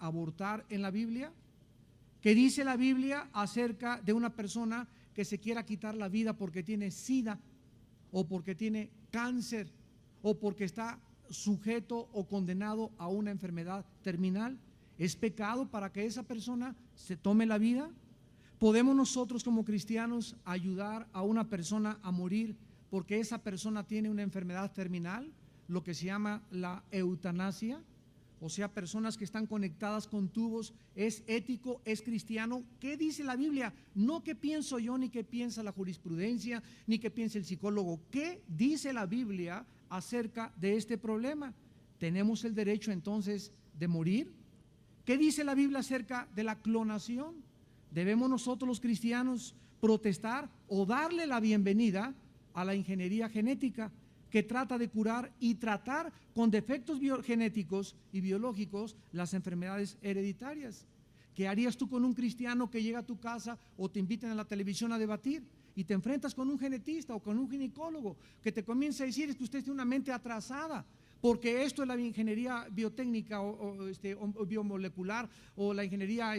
abortar en la Biblia? ¿Qué dice la Biblia acerca de una persona que se quiera quitar la vida porque tiene SIDA o porque tiene cáncer o porque está sujeto o condenado a una enfermedad terminal? ¿Es pecado para que esa persona se tome la vida? ¿Podemos nosotros como cristianos ayudar a una persona a morir porque esa persona tiene una enfermedad terminal, lo que se llama la eutanasia? O sea, personas que están conectadas con tubos. ¿Es ético? ¿Es cristiano? ¿Qué dice la Biblia? No qué pienso yo, ni qué piensa la jurisprudencia, ni qué piensa el psicólogo. ¿Qué dice la Biblia acerca de este problema? ¿Tenemos el derecho entonces de morir? ¿Qué dice la Biblia acerca de la clonación? ¿Debemos nosotros los cristianos protestar o darle la bienvenida a la ingeniería genética, que trata de curar y tratar con defectos genéticos y biológicos las enfermedades hereditarias? ¿Qué harías tú con un cristiano que llega a tu casa o te inviten a la televisión a debatir y te enfrentas con un genetista o con un ginecólogo que te comienza a decir: es que usted tiene una mente atrasada, porque esto es la ingeniería biotécnica o biomolecular, o la ingeniería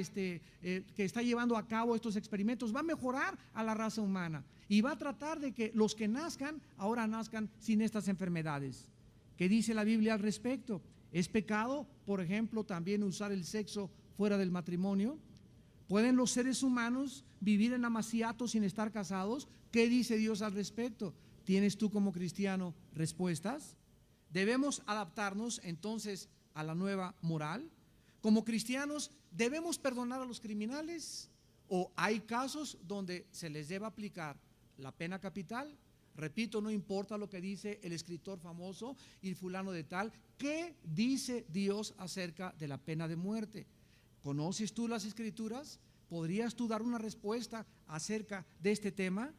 que está llevando a cabo estos experimentos va a mejorar a la raza humana y va a tratar de que los que nazcan ahora nazcan sin estas enfermedades? ¿Qué dice la Biblia al respecto? ¿Es pecado, por ejemplo, también usar el sexo fuera del matrimonio? ¿Pueden los seres humanos vivir en amaciato sin estar casados? ¿Qué dice Dios al respecto? ¿Tienes tú como cristiano respuestas? ¿Debemos adaptarnos entonces a la nueva moral? Como cristianos, ¿debemos perdonar a los criminales? ¿O hay casos donde se les debe aplicar la pena capital? Repito, no importa lo que dice el escritor famoso y fulano de tal. ¿Qué dice Dios acerca de la pena de muerte? ¿Conoces tú las escrituras? ¿Podrías tú dar una respuesta acerca de este tema?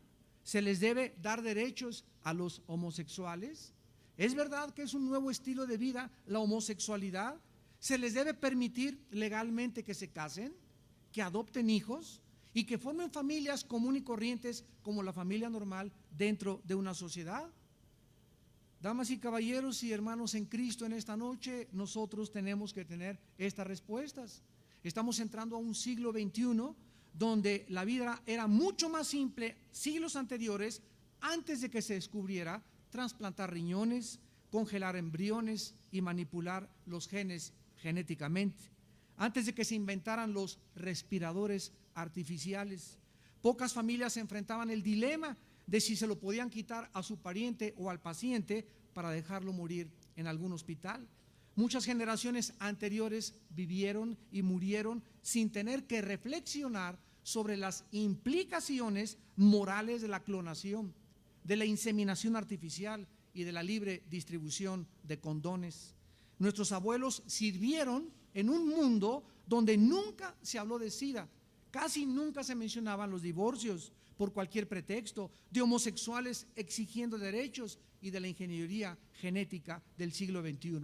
¿Se les debe dar derechos a los homosexuales? ¿Es verdad que es un nuevo estilo de vida la homosexualidad? ¿Se les debe permitir legalmente que se casen, que adopten hijos y que formen familias comunes y corrientes como la familia normal dentro de una sociedad? Damas y caballeros y hermanos en Cristo, en esta noche nosotros tenemos que tener estas respuestas. Estamos entrando a un siglo XXI donde la vida era mucho más simple siglos anteriores, antes de que se descubriera trasplantar riñones, congelar embriones y manipular los genes genéticamente, antes de que se inventaran los respiradores artificiales. Pocas familias se enfrentaban el dilema de si se lo podían quitar a su pariente o al paciente para dejarlo morir en algún hospital. Muchas generaciones anteriores vivieron y murieron sin tener que reflexionar sobre las implicaciones morales de la clonación, de la inseminación artificial y de la libre distribución de condones. Nuestros abuelos sirvieron en un mundo donde nunca se habló de SIDA, casi nunca se mencionaban los divorcios por cualquier pretexto, de homosexuales exigiendo derechos y de la ingeniería genética del siglo XXI.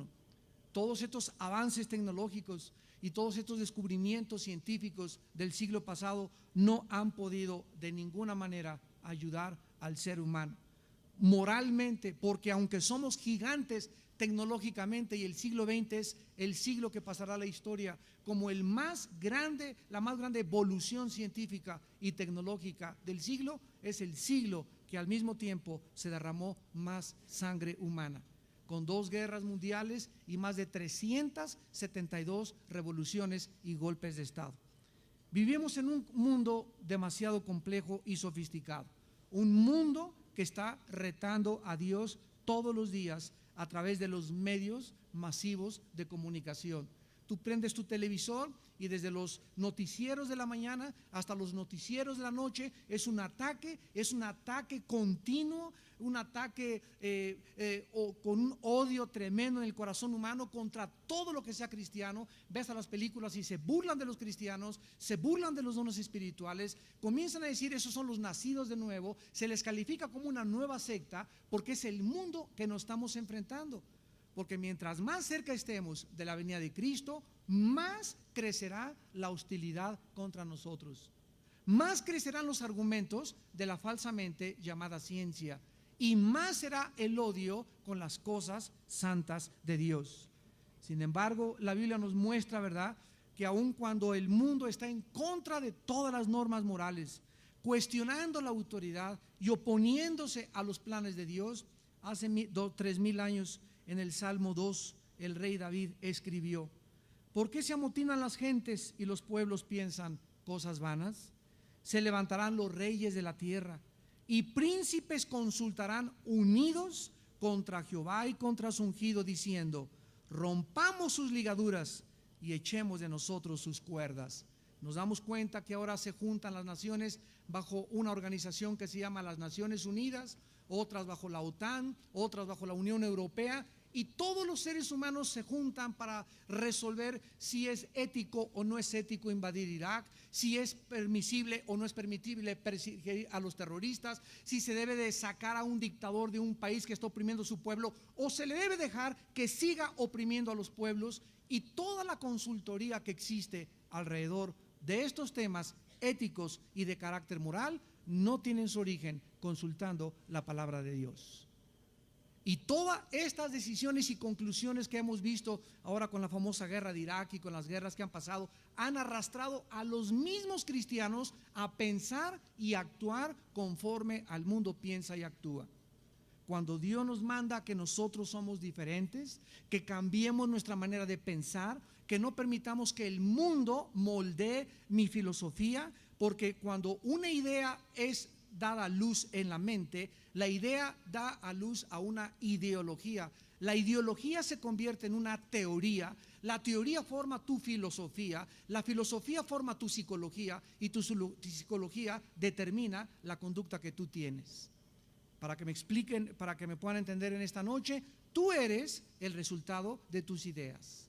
Todos estos avances tecnológicos y todos estos descubrimientos científicos del siglo pasado no han podido de ninguna manera ayudar al ser humano moralmente, porque aunque somos gigantes tecnológicamente y el siglo XX es el siglo que pasará a la historia como el más grande, la más grande evolución científica y tecnológica del siglo, es el siglo que al mismo tiempo se derramó más sangre humana, con 2 guerras mundiales y más de 372 revoluciones y golpes de Estado. Vivimos en un mundo demasiado complejo y sofisticado, un mundo que está retando a Dios todos los días a través de los medios masivos de comunicación. Tú prendes tu televisor y desde los noticieros de la mañana hasta los noticieros de la noche es un ataque continuo, un ataque con un odio tremendo en el corazón humano contra todo lo que sea cristiano. Ves a las películas y se burlan de los cristianos, se burlan de los dones espirituales, comienzan a decir esos son los nacidos de nuevo, se les califica como una nueva secta porque es el mundo que nos estamos enfrentando. Porque mientras más cerca estemos de la venida de Cristo, más crecerá la hostilidad contra nosotros, más crecerán los argumentos de la falsamente llamada ciencia y más será el odio con las cosas santas de Dios. Sin embargo, la Biblia nos muestra, ¿verdad?, que aun cuando el mundo está en contra de todas las normas morales, cuestionando la autoridad y oponiéndose a los planes de Dios, hace 3000 años en el Salmo 2, el rey David escribió: ¿por qué se amotinan las gentes y los pueblos piensan cosas vanas? Se levantarán los reyes de la tierra y príncipes consultarán unidos contra Jehová y contra su ungido, diciendo: rompamos sus ligaduras y echemos de nosotros sus cuerdas. Nos damos cuenta que ahora se juntan las naciones bajo una organización que se llama las Naciones Unidas, otras bajo la OTAN, otras bajo la Unión Europea, y todos los seres humanos se juntan para resolver si es ético o no es ético invadir Irak, si es permisible o no es permisible perseguir a los terroristas, si se debe de sacar a un dictador de un país que está oprimiendo a su pueblo o se le debe dejar que siga oprimiendo a los pueblos. Y toda la consultoría que existe alrededor de estos temas éticos y de carácter moral no tienen su origen consultando la palabra de Dios. Y todas estas decisiones y conclusiones que hemos visto ahora con la famosa guerra de Irak y con las guerras que han pasado, han arrastrado a los mismos cristianos a pensar y actuar conforme al mundo piensa y actúa. Cuando Dios nos manda que nosotros somos diferentes, que cambiemos nuestra manera de pensar, que no permitamos que el mundo moldee mi filosofía, porque cuando una idea es dada a luz en la mente, la idea da a luz a una ideología. La ideología se convierte en una teoría, la teoría forma tu filosofía, la filosofía forma tu psicología y tu psicología determina la conducta que tú tienes. Para que me expliquen, para que me puedan entender en esta noche, tú eres el resultado de tus ideas.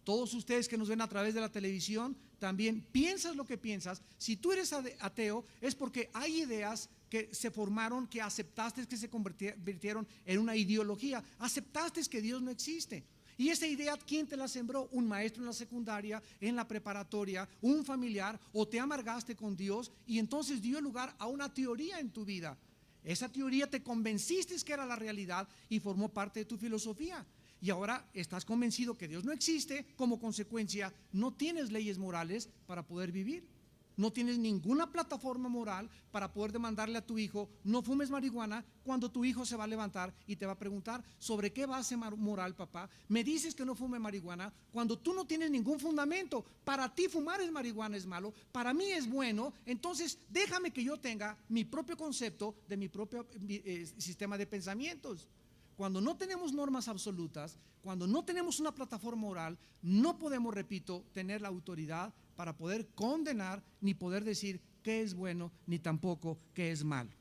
Todos ustedes que nos ven a través de la televisión, también piensas lo que piensas. Si tú eres ateo, es porque hay ideas que se formaron, que aceptaste que se convirtieron en una ideología. Aceptaste que Dios no existe. Y esa idea, ¿quién te la sembró? Un maestro en la secundaria, en la preparatoria, un familiar, o te amargaste con Dios y entonces dio lugar a una teoría en tu vida. Esa teoría te convenciste que era la realidad y formó parte de tu filosofía. Y ahora estás convencido que Dios no existe, como consecuencia no tienes leyes morales para poder vivir. No tienes ninguna plataforma moral para poder demandarle a tu hijo: no fumes marihuana, cuando tu hijo se va a levantar y te va a preguntar: ¿sobre qué base moral, papá, me dices que no fume marihuana? Cuando tú no tienes ningún fundamento. Para ti fumar es marihuana es malo, para mí es bueno. Entonces déjame que yo tenga mi propio concepto de mi propio sistema de pensamientos. Cuando no tenemos normas absolutas, cuando no tenemos una plataforma moral, no podemos, repito, tener la autoridad para poder condenar, ni poder decir qué es bueno, ni tampoco qué es malo.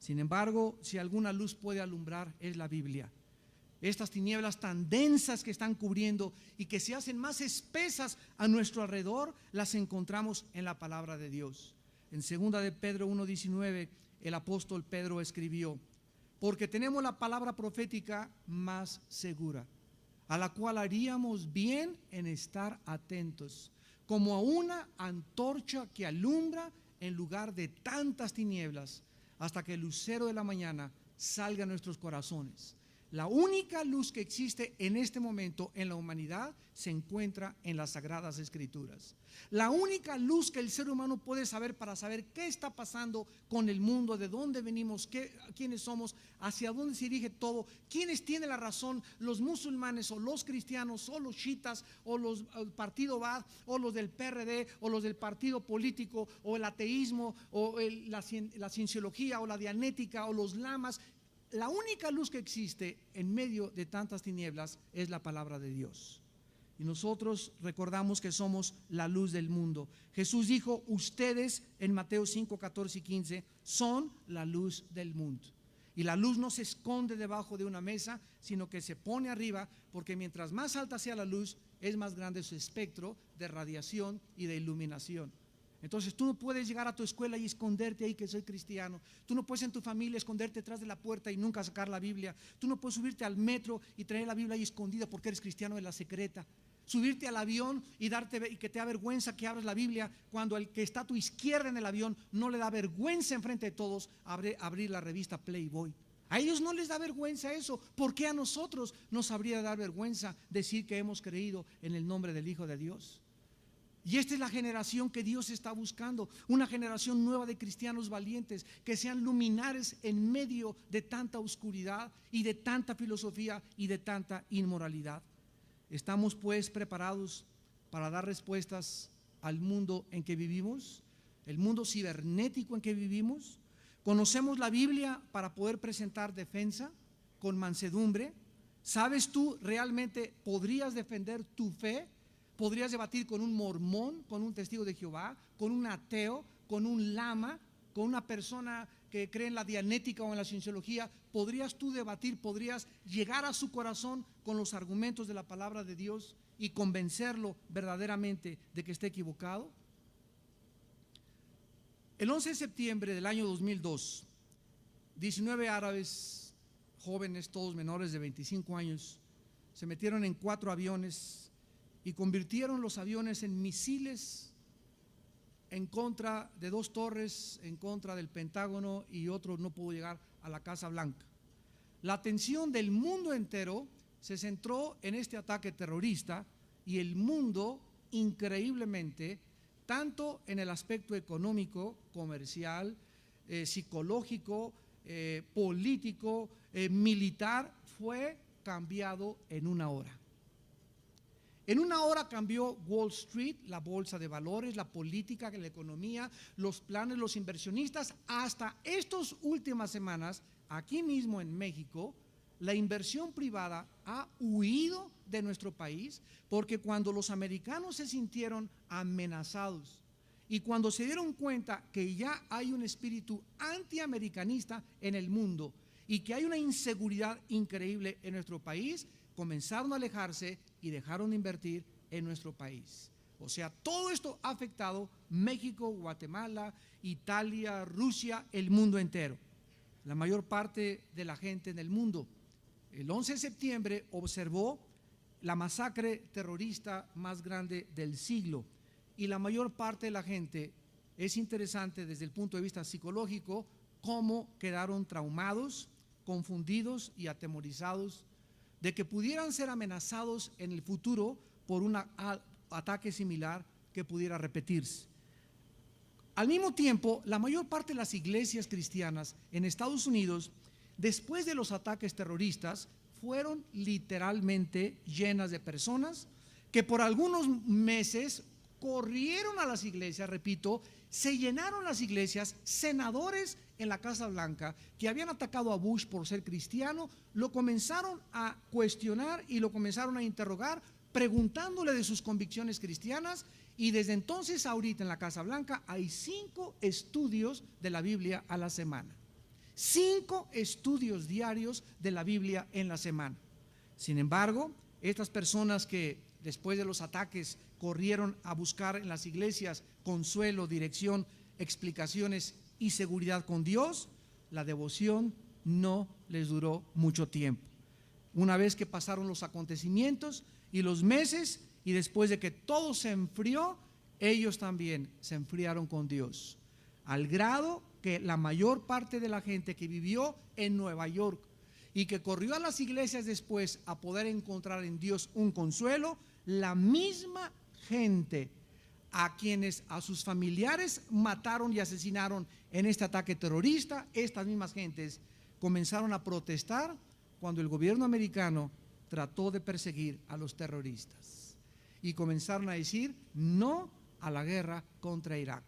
Sin embargo, si alguna luz puede alumbrar, es la Biblia. Estas tinieblas tan densas que están cubriendo y que se hacen más espesas a nuestro alrededor, las encontramos en la palabra de Dios. En 2 de Pedro 1:19, el apóstol Pedro escribió: porque tenemos la palabra profética más segura, a la cual haríamos bien en estar atentos, como a una antorcha que alumbra en lugar de tantas tinieblas, hasta que el lucero de la mañana salga a nuestros corazones. La única luz que existe en este momento en la humanidad se encuentra en las Sagradas Escrituras. La única luz que el ser humano puede saber para saber qué está pasando con el mundo, de dónde venimos, quiénes somos, hacia dónde se dirige todo, quiénes tienen la razón, los musulmanes o los cristianos o los chiitas o los partido Baath o los del PRD o los del partido político o el ateísmo o la cienciología o la dianética o los lamas. La única luz que existe en medio de tantas tinieblas es la palabra de Dios. Y nosotros recordamos que somos la luz del mundo. Jesús dijo: ustedes, en Mateo 5, 14 y 15, son la luz del mundo. Y la luz no se esconde debajo de una mesa, sino que se pone arriba, porque mientras más alta sea la luz, es más grande su espectro de radiación y de iluminación. Entonces tú no puedes llegar a tu escuela y esconderte ahí que soy cristiano. Tú no puedes en tu familia esconderte detrás de la puerta y nunca sacar la Biblia. Tú no puedes subirte al metro y traer la Biblia ahí escondida porque eres cristiano de la secreta. Subirte al avión y que te da vergüenza que abras la Biblia cuando el que está a tu izquierda en el avión no le da vergüenza enfrente de todos abrir la revista Playboy. A ellos no les da vergüenza eso. ¿Por qué a nosotros nos habría de dar vergüenza decir que hemos creído en el nombre del Hijo de Dios? Y esta es la generación que Dios está buscando, una generación nueva de cristianos valientes, que sean luminares en medio de tanta oscuridad y de tanta filosofía y de tanta inmoralidad. ¿Estamos pues preparados para dar respuestas al mundo en que vivimos, el mundo cibernético en que vivimos? ¿Conocemos la Biblia para poder presentar defensa con mansedumbre? ¿Sabes tú realmente podrías defender tu fe? ¿Podrías debatir con un mormón, con un testigo de Jehová, con un ateo, con un lama, con una persona que cree en la dianética o en la cienciología? ¿Podrías tú debatir, podrías llegar a su corazón con los argumentos de la palabra de Dios y convencerlo verdaderamente de que esté equivocado? El 11 de septiembre del año 2002, 19 árabes, jóvenes, todos menores de 25 años, se metieron en 4 aviones y convirtieron los aviones en misiles en contra de 2 torres, en contra del Pentágono, y otro no pudo llegar a la Casa Blanca. La atención del mundo entero se centró en este ataque terrorista, y el mundo, increíblemente, tanto en el aspecto económico, comercial, psicológico, político, militar, fue cambiado en una hora. En una hora cambió Wall Street, la bolsa de valores, la política, la economía, los planes, los inversionistas. Hasta estas últimas semanas, aquí mismo en México, la inversión privada ha huido de nuestro país, porque cuando los americanos se sintieron amenazados y cuando se dieron cuenta que ya hay un espíritu antiamericanista en el mundo y que hay una inseguridad increíble en nuestro país, comenzaron a alejarse y dejaron de invertir en nuestro país. O sea, todo esto ha afectado México, Guatemala, Italia, Rusia, el mundo entero. La mayor parte de la gente en el mundo, el 11 de septiembre, observó la masacre terrorista más grande del siglo, y la mayor parte de la gente, es interesante desde el punto de vista psicológico, cómo quedaron traumados, confundidos y atemorizados de que pudieran ser amenazados en el futuro por un ataque similar que pudiera repetirse. Al mismo tiempo, la mayor parte de las iglesias cristianas en Estados Unidos, después de los ataques terroristas, fueron literalmente llenas de personas que por algunos meses corrieron a las iglesias, repito, se llenaron las iglesias. Senadores en la Casa Blanca que habían atacado a Bush por ser cristiano, lo comenzaron a cuestionar y lo comenzaron a interrogar, preguntándole de sus convicciones cristianas. Y desde entonces, ahorita en la Casa Blanca hay 5 estudios de la Biblia a la semana. 5 estudios diarios de la Biblia en la semana. Sin embargo, estas personas que después de los ataques corrieron a buscar en las iglesias consuelo, dirección, explicaciones y seguridad con Dios, la devoción no les duró mucho tiempo. Una vez que pasaron los acontecimientos y los meses, y después de que todo se enfrió, ellos también se enfriaron con Dios, al grado que la mayor parte de la gente que vivió en Nueva York y que corrió a las iglesias después a poder encontrar en Dios un consuelo, la misma gente a quienes a sus familiares mataron y asesinaron en este ataque terrorista, estas mismas gentes comenzaron a protestar cuando el gobierno americano trató de perseguir a los terroristas, y comenzaron a decir no a la guerra contra Irak.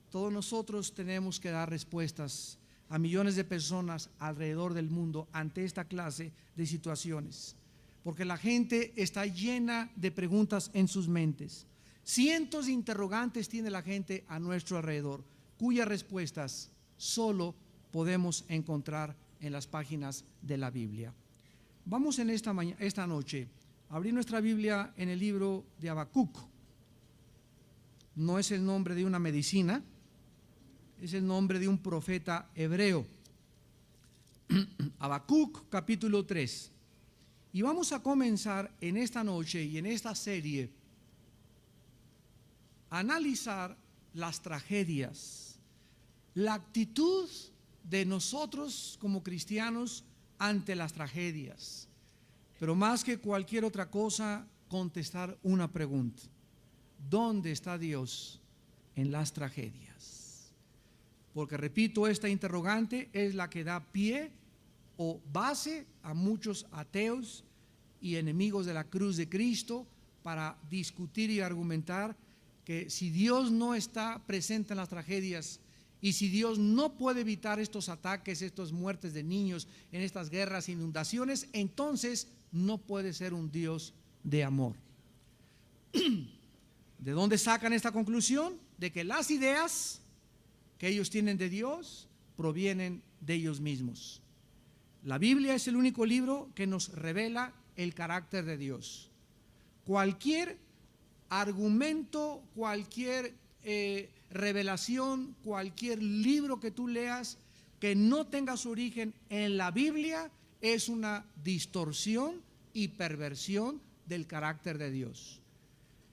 Todos nosotros tenemos que dar respuestas a millones de personas alrededor del mundo ante esta clase de situaciones, porque la gente está llena de preguntas en sus mentes. Cientos de interrogantes tiene la gente a nuestro alrededor, cuyas respuestas solo podemos encontrar en las páginas de la Biblia. Vamos en esta noche a abrir nuestra Biblia en el libro de Habacuc. No es el nombre de una medicina, es el nombre de un profeta hebreo. Habacuc capítulo 3. Y vamos a comenzar en esta noche y en esta serie a analizar las tragedias, la actitud de nosotros como cristianos ante las tragedias, pero más que cualquier otra cosa, contestar una pregunta: ¿dónde está Dios en las tragedias? Porque repito, esta interrogante es la que da pie o base a muchos ateos y enemigos de la cruz de Cristo para discutir y argumentar que si Dios no está presente en las tragedias y si Dios no puede evitar estos ataques, estas muertes de niños en estas guerras, inundaciones, entonces no puede ser un Dios de amor. ¿De dónde sacan esta conclusión? De que las ideas que ellos tienen de Dios provienen de ellos mismos. La Biblia es el único libro que nos revela el carácter de Dios. Cualquier argumento, cualquier revelación, cualquier libro que tú leas que no tenga su origen en la Biblia es una distorsión y perversión del carácter de Dios.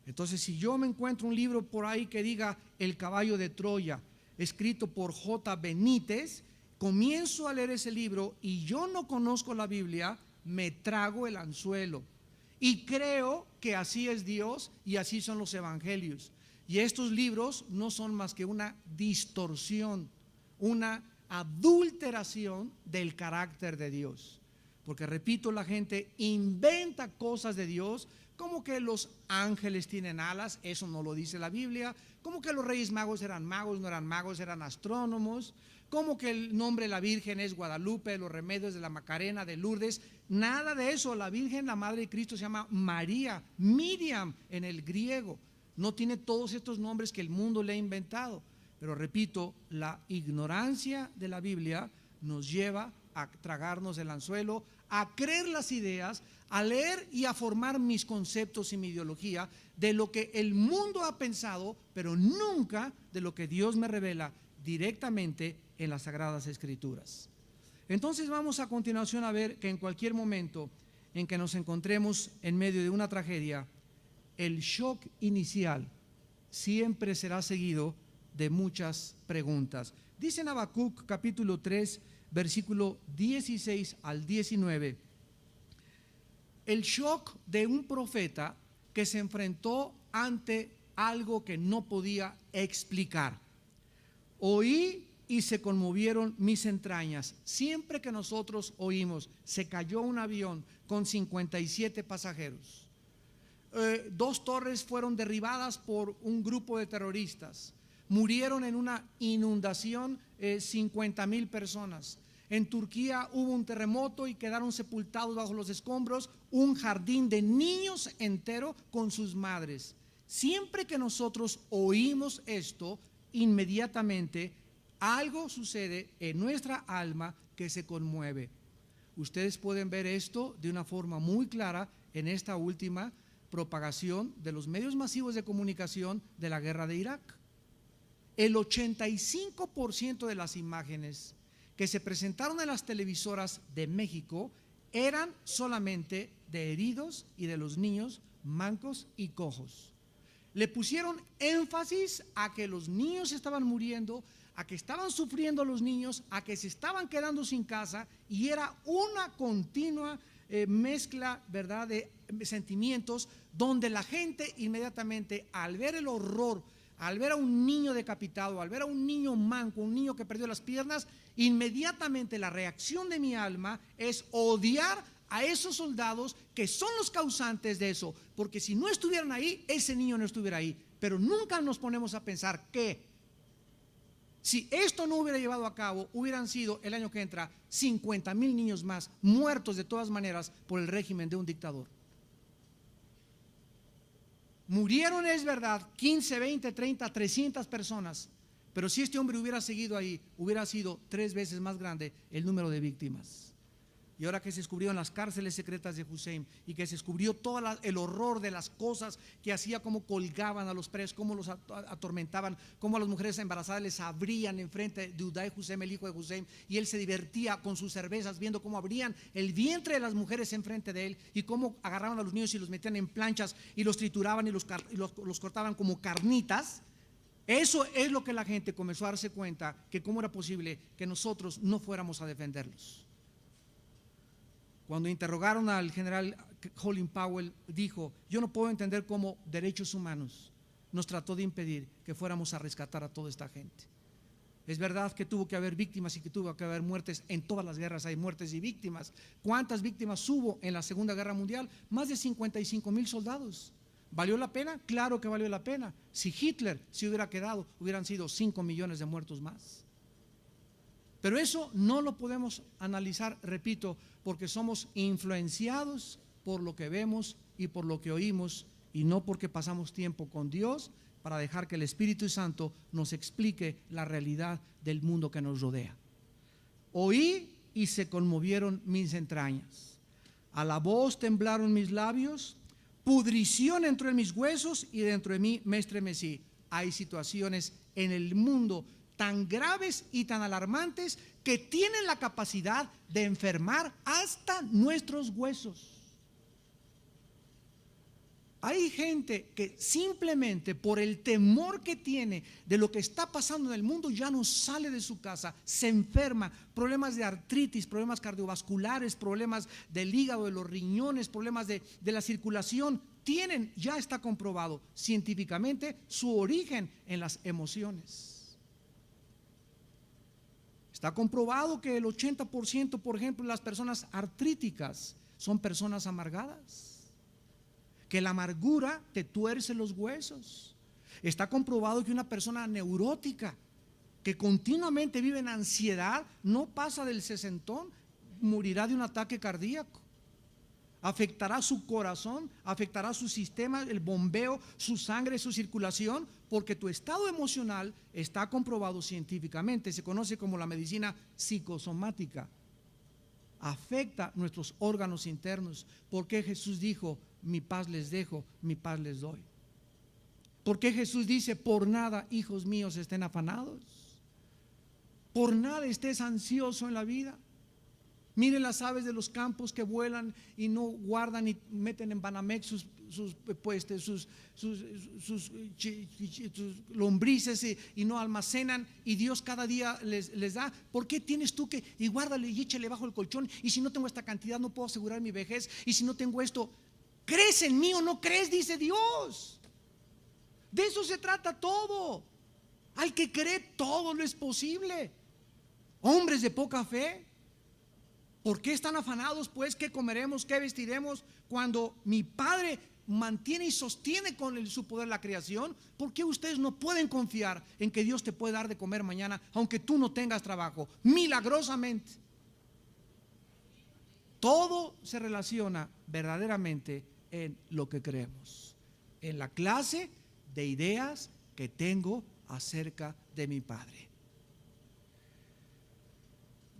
Entonces, si yo me encuentro un libro por ahí que diga El caballo de Troya, escrito por J. Benítez, comienzo a leer ese libro y yo no conozco la Biblia, me trago el anzuelo y creo que así es Dios y así son los evangelios. Y estos libros no son más que una distorsión, una adulteración del carácter de Dios. Porque repito, la gente inventa cosas de Dios, como que los ángeles tienen alas, eso no lo dice la Biblia, como que los reyes magos eran magos, no eran magos, eran astrónomos, como que el nombre de la Virgen es Guadalupe, los remedios de la Macarena, de Lourdes, nada de eso. La Virgen, la Madre de Cristo, se llama María, Miriam en el griego, no tiene todos estos nombres que el mundo le ha inventado. Pero repito, la ignorancia de la Biblia nos lleva a tragarnos el anzuelo, a creer las ideas, a leer y a formar mis conceptos y mi ideología de lo que el mundo ha pensado, pero nunca de lo que Dios me revela directamente en las Sagradas Escrituras. Entonces vamos a continuación a ver que en cualquier momento en que nos encontremos en medio de una tragedia, el shock inicial siempre será seguido de muchas preguntas. Dice en Habacuc capítulo 3, versículo 16 al 19, el shock de un profeta que se enfrentó ante algo que no podía explicar. Oí y se conmovieron mis entrañas. Siempre que nosotros oímos, se cayó un avión con 57 pasajeros. 2 torres fueron derribadas por un grupo de terroristas. Murieron en una inundación 50,000 personas. En Turquía hubo un terremoto y quedaron sepultados bajo los escombros un jardín de niños entero con sus madres. Siempre que nosotros oímos esto, inmediatamente algo sucede en nuestra alma que se conmueve. Ustedes pueden ver esto de una forma muy clara en esta última propagación de los medios masivos de comunicación de la guerra de Irak. El 85% de las imágenes que se presentaron en las televisoras de México eran solamente de heridos y de los niños mancos y cojos. Le pusieron énfasis a que los niños estaban muriendo, a que estaban sufriendo los niños, a que se estaban quedando sin casa, y era una continua mezcla, ¿verdad?, de sentimientos, donde la gente inmediatamente, al ver el horror, al ver a un niño decapitado, al ver a un niño manco, un niño que perdió las piernas, inmediatamente la reacción de mi alma es odiar a esos soldados que son los causantes de eso, porque si no estuvieran ahí, ese niño no estuviera ahí. Pero nunca nos ponemos a pensar que si esto no hubiera llevado a cabo, hubieran sido el año que entra 50,000 niños más muertos de todas maneras por el régimen de un dictador. Murieron, es verdad, 15, 20, 30, 300 personas, pero si este hombre hubiera seguido ahí, hubiera sido 3 veces más grande el número de víctimas. Y ahora que se descubrieron las cárceles secretas de Hussein y que se descubrió todo el horror de las cosas que hacía, cómo colgaban a los presos, cómo los atormentaban, cómo a las mujeres embarazadas les abrían enfrente de Uday Hussein, el hijo de Hussein, y él se divertía con sus cervezas viendo cómo abrían el vientre de las mujeres enfrente de él y cómo agarraban a los niños y los metían en planchas y los trituraban y los cortaban como carnitas. Eso es lo que la gente comenzó a darse cuenta, que cómo era posible que nosotros no fuéramos a defenderlos. Cuando interrogaron al general Colin Powell, dijo: yo no puedo entender cómo derechos humanos nos trató de impedir que fuéramos a rescatar a toda esta gente. Es verdad que tuvo que haber víctimas y que tuvo que haber muertes. En todas las guerras hay muertes y víctimas. ¿Cuántas víctimas hubo en la Segunda Guerra Mundial? Más de 55,000 soldados. ¿Valió la pena? Claro que valió la pena. Si Hitler se hubiera quedado, hubieran sido 5 millones de muertos más. Pero eso no lo podemos analizar, repito, porque somos influenciados por lo que vemos y por lo que oímos, y no porque pasamos tiempo con Dios para dejar que el Espíritu Santo nos explique la realidad del mundo que nos rodea. Oí y se conmovieron mis entrañas. A la voz temblaron mis labios, pudrición entró en mis huesos y dentro de mí me estremecí. Hay situaciones en el mundo tan graves y tan alarmantes que tienen la capacidad de enfermar hasta nuestros huesos. Hay gente que simplemente por el temor que tiene de lo que está pasando en el mundo ya no sale de su casa, se enferma, problemas de artritis, problemas cardiovasculares, problemas del hígado, de los riñones, problemas de la circulación, tienen, ya está comprobado científicamente, su origen en las emociones. Está comprobado que el 80%, por ejemplo, de las personas artríticas son personas amargadas, que la amargura te tuerce los huesos. Está comprobado que una persona neurótica que continuamente vive en ansiedad no pasa del sesentón, morirá de un ataque cardíaco. Afectará su corazón, afectará su sistema, el bombeo, su sangre, su circulación, porque tu estado emocional está comprobado científicamente. Se conoce como la medicina psicosomática. Afecta nuestros órganos internos. Porque Jesús dijo: mi paz les dejo, mi paz les doy. Porque Jesús dice: por nada, hijos míos, estén afanados. Por nada estés ansioso en la vida. Miren las aves de los campos que vuelan y no guardan y meten en Banamex sus lombrices y no almacenan, y Dios cada día les da. ¿Por qué tienes tú que y guárdale y échale bajo el colchón? Y si no tengo esta cantidad no puedo asegurar mi vejez, y si no tengo esto, ¿crees en mí o no crees? Dice Dios. De eso se trata todo. Al que cree, todo lo es posible. Hombres de poca fe, ¿por qué están afanados pues? ¿Qué comeremos? ¿Qué vestiremos? Cuando mi Padre mantiene y sostiene con su poder la creación, ¿por qué ustedes no pueden confiar en que Dios te puede dar de comer mañana, aunque tú no tengas trabajo? Milagrosamente. Todo se relaciona verdaderamente en lo que creemos, en la clase de ideas que tengo acerca de mi Padre.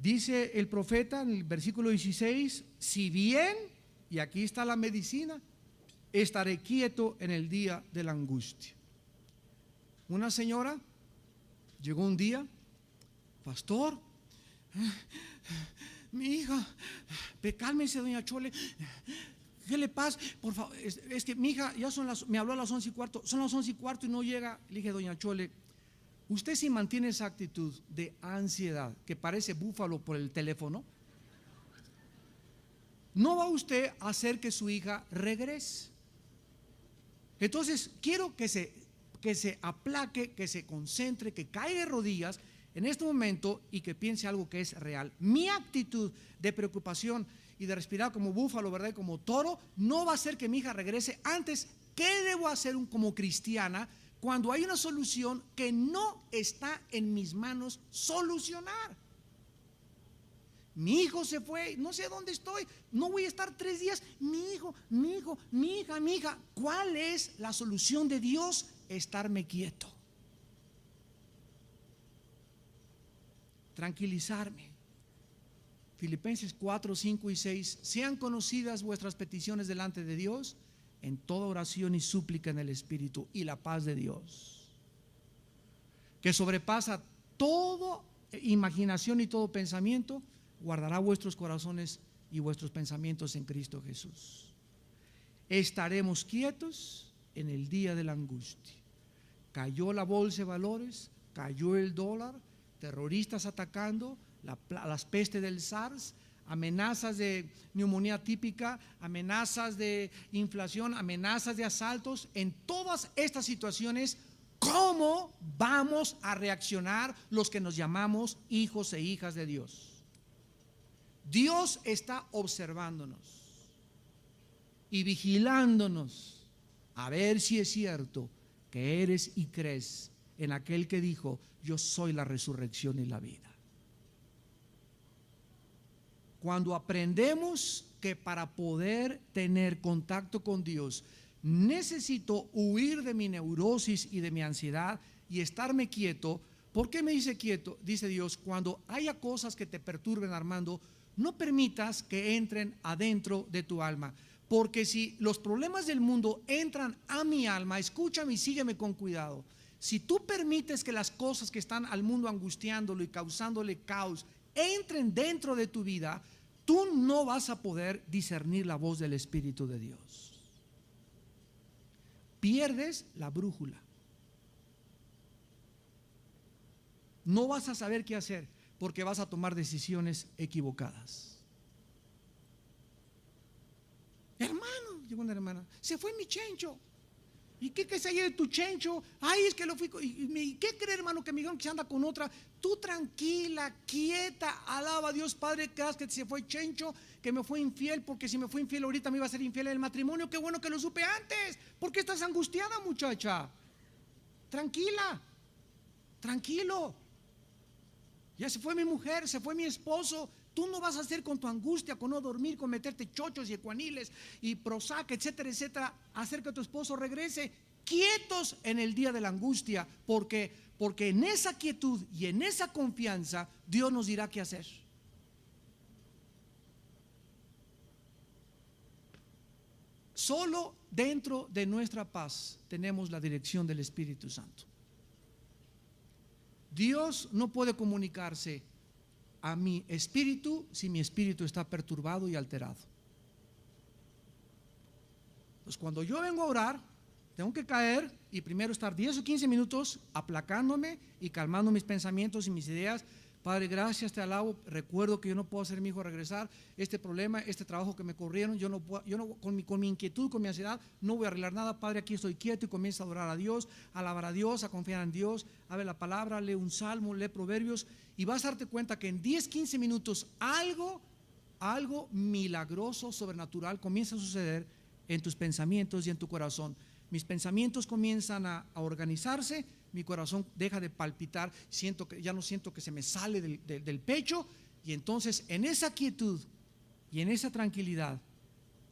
Dice el profeta en el versículo 16: si bien, y aquí está la medicina, estaré quieto en el día de la angustia. Una señora llegó un día: pastor, mi hija, cálmese, doña Chole, ¿qué le pasa? Por favor, es que mi hija ya me habló a las 11:15, son las 11:15 y no llega. Le dije: doña Chole, usted si mantiene esa actitud de ansiedad que parece búfalo por el teléfono, no va usted a hacer que su hija regrese. Entonces quiero que se aplaque, que se concentre, que caiga de rodillas en este momento y que piense algo que es real. Mi actitud de preocupación y de respirar como búfalo, ¿verdad?, como toro, no va a hacer que mi hija regrese. Antes, ¿qué debo hacer como cristiana cuando hay una solución que no está en mis manos solucionar? Mi hijo se fue, no sé dónde estoy, no voy a estar 3 días. Mi hijo, mi hija. ¿Cuál es la solución de Dios? Estarme quieto, tranquilizarme. Filipenses 4, 5 y 6: sean conocidas vuestras peticiones delante de Dios en toda oración y súplica en el Espíritu, y la paz de Dios, que sobrepasa toda imaginación y todo pensamiento, guardará vuestros corazones y vuestros pensamientos en Cristo Jesús. Estaremos quietos en el día de la angustia. Cayó la bolsa de valores, cayó el dólar, terroristas atacando, las pestes del SARS, amenazas de neumonía típica, amenazas de inflación, amenazas de asaltos. En todas estas situaciones, ¿cómo vamos a reaccionar los que nos llamamos hijos e hijas de Dios? Dios está observándonos y vigilándonos a ver si es cierto que eres y crees en aquel que dijo: yo soy la resurrección y la vida. Cuando aprendemos que para poder tener contacto con Dios necesito huir de mi neurosis y de mi ansiedad y estarme quieto. ¿Por qué me dice quieto? Dice Dios: cuando haya cosas que te perturben, Armando, no permitas que entren adentro de tu alma, porque si los problemas del mundo entran a mi alma, escúchame y sígueme con cuidado. Si tú permites que las cosas que están al mundo angustiándolo y causándole caos entren dentro de tu vida, tú no vas a poder discernir la voz del Espíritu de Dios. Pierdes la brújula. No vas a saber qué hacer porque vas a tomar decisiones equivocadas. Hermano, llegó una hermana, se fue mi chencho. ¿Y qué se de tu chencho? Ay, es que lo fui. ¿Y qué cree, hermano, que me dijeron que se anda con otra? Tú tranquila, quieta, alaba a Dios Padre, creas que se fue chencho, que me fue infiel, porque si me fue infiel ahorita me iba a ser infiel en el matrimonio. Qué bueno que lo supe antes. ¿Por qué estás angustiada, muchacha? Tranquila, tranquilo. Ya se fue mi mujer, se fue mi esposo. Tú no vas a hacer con tu angustia, con no dormir, con meterte chochos y ecuaniles y Prozac, etcétera, etcétera, hacer que tu esposo regrese. Quietos en el día de la angustia, porque en esa quietud y en esa confianza Dios nos dirá qué hacer. Solo dentro de nuestra paz tenemos la dirección del Espíritu Santo. Dios no puede comunicarse a mi espíritu si mi espíritu está perturbado y alterado. Entonces, cuando yo vengo a orar, tengo que caer y primero estar 10 o 15 minutos aplacándome y calmando mis pensamientos y mis ideas. Padre, gracias, te alabo. Recuerdo que yo no puedo hacer a mi hijo regresar. Este problema, este trabajo que me corrieron, yo no con mi inquietud, con mi ansiedad, no voy a arreglar nada. Padre, aquí estoy quieto y comienzo a adorar a Dios, a alabar a Dios, a confiar en Dios. Abre la palabra, lee un salmo, lee proverbios y vas a darte cuenta que en 10, 15 minutos algo milagroso, sobrenatural comienza a suceder en tus pensamientos y en tu corazón. Mis pensamientos comienzan a organizarse, mi corazón deja de palpitar, ya no siento que se me sale del pecho, y entonces en esa quietud y en esa tranquilidad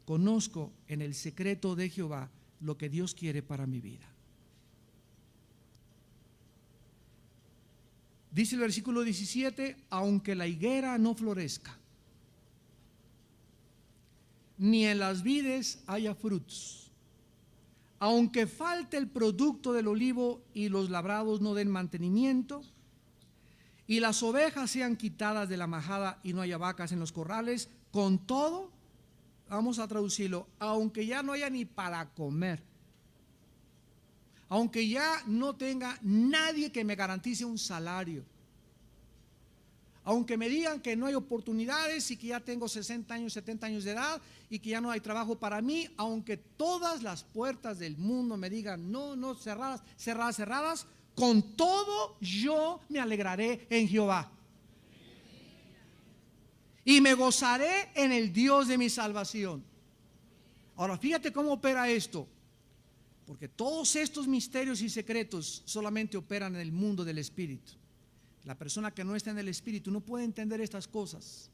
conozco en el secreto de Jehová lo que Dios quiere para mi vida. Dice el versículo 17: aunque la higuera no florezca, ni en las vides haya frutos, aunque falte el producto del olivo y los labrados no den mantenimiento, y las ovejas sean quitadas de la majada y no haya vacas en los corrales, con todo, vamos a traducirlo, aunque ya no haya ni para comer, aunque ya no tenga nadie que me garantice un salario, aunque me digan que no hay oportunidades y que ya tengo 60 años, 70 años de edad y que ya no hay trabajo para mí, aunque todas las puertas del mundo me digan no, cerradas, cerradas, cerradas, con todo yo me alegraré en Jehová y me gozaré en el Dios de mi salvación. Ahora fíjate cómo opera esto, porque todos estos misterios y secretos solamente operan en el mundo del Espíritu. La persona que no está en el Espíritu no puede entender estas cosas,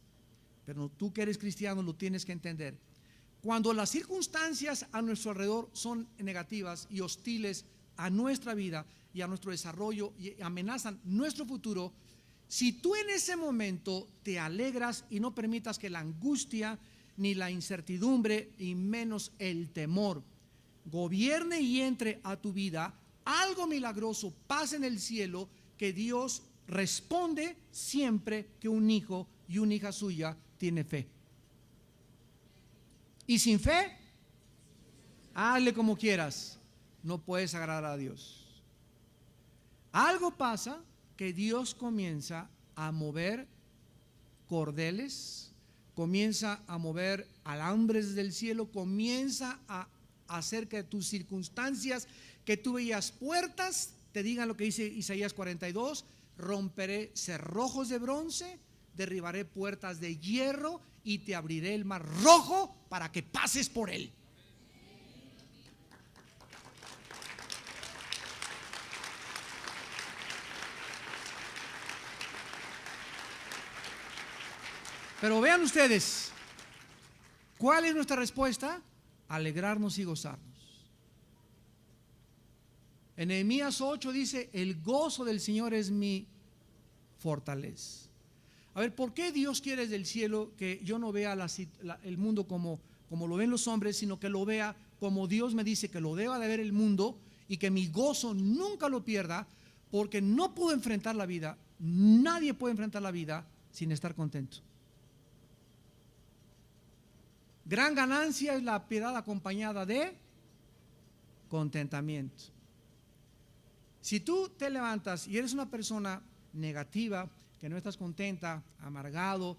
pero tú que eres cristiano lo tienes que entender. Cuando las circunstancias a nuestro alrededor son negativas y hostiles a nuestra vida y a nuestro desarrollo y amenazan nuestro futuro, si tú en ese momento te alegras y no permitas que la angustia ni la incertidumbre y menos el temor gobierne y entre a tu vida, algo milagroso pasa en el cielo, que Dios responde siempre que un hijo y una hija suya tiene fe. Y sin fe, hazle como quieras, no puedes agradar a Dios. Algo pasa que Dios comienza a mover cordeles, comienza a mover alambres del cielo, comienza a hacer que tus circunstancias, que tú veías puertas, te digan lo que dice Isaías 42, romperé cerrojos de bronce, derribaré puertas de hierro y te abriré el mar rojo para que pases por él. Pero vean ustedes, ¿cuál es nuestra respuesta? Alegrarnos y gozarnos. En Nehemías 8 dice, el gozo del Señor es mi fortaleza. A ver, ¿por qué Dios quiere desde el cielo que yo no vea el mundo como lo ven los hombres, sino que lo vea como Dios me dice que lo deba de ver el mundo, y que mi gozo nunca lo pierda? Porque no puedo enfrentar la vida, nadie puede enfrentar la vida sin estar contento. Gran ganancia es la piedad acompañada de contentamiento. Si tú te levantas y eres una persona negativa, que no estás contenta, amargado,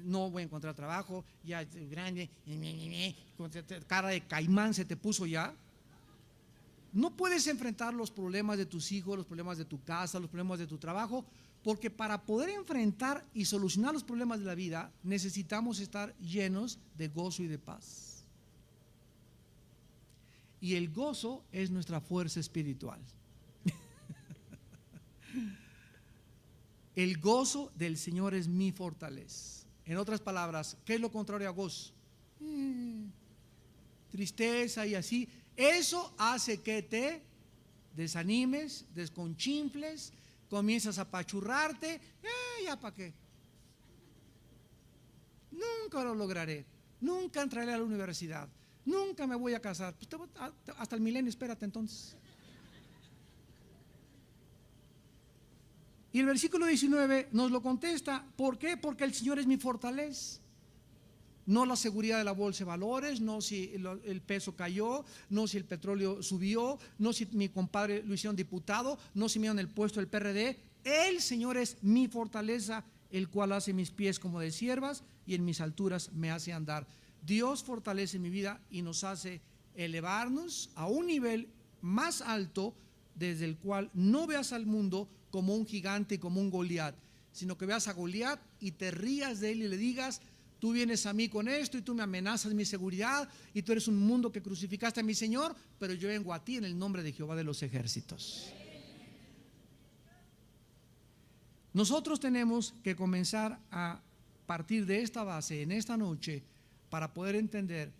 no voy a encontrar trabajo, ya grande, cara de caimán se te puso ya, no puedes enfrentar los problemas de tus hijos, los problemas de tu casa, los problemas de tu trabajo, porque para poder enfrentar y solucionar los problemas de la vida necesitamos estar llenos de gozo y de paz. Y el gozo es nuestra fuerza espiritual. El gozo del Señor es mi fortaleza. En otras palabras, ¿qué es lo contrario a gozo? Tristeza y así. Eso hace que te desanimes, desconchinfles, comienzas a apachurrarte. ¿Ya para qué? Nunca lo lograré. Nunca entraré a la universidad. Nunca me voy a casar. Pues hasta el milenio, espérate entonces. Y el versículo 19 nos lo contesta. ¿Por qué? Porque el Señor es mi fortaleza. No la seguridad de la bolsa de valores, no si el peso cayó, no si el petróleo subió, no si mi compadre lo hicieron diputado, no si me dieron el puesto del PRD. El Señor es mi fortaleza, el cual hace mis pies como de siervas y en mis alturas me hace andar. Dios fortalece mi vida y nos hace elevarnos a un nivel más alto, desde el cual no veas al mundo como un gigante y como un Goliat, sino que veas a Goliat y te rías de él y le digas: tú vienes a mí con esto y tú me amenazas mi seguridad y tú eres un mundo que crucificaste a mi Señor, pero yo vengo a ti en el nombre de Jehová de los ejércitos. Nosotros tenemos que comenzar a partir de esta base en esta noche para poder entender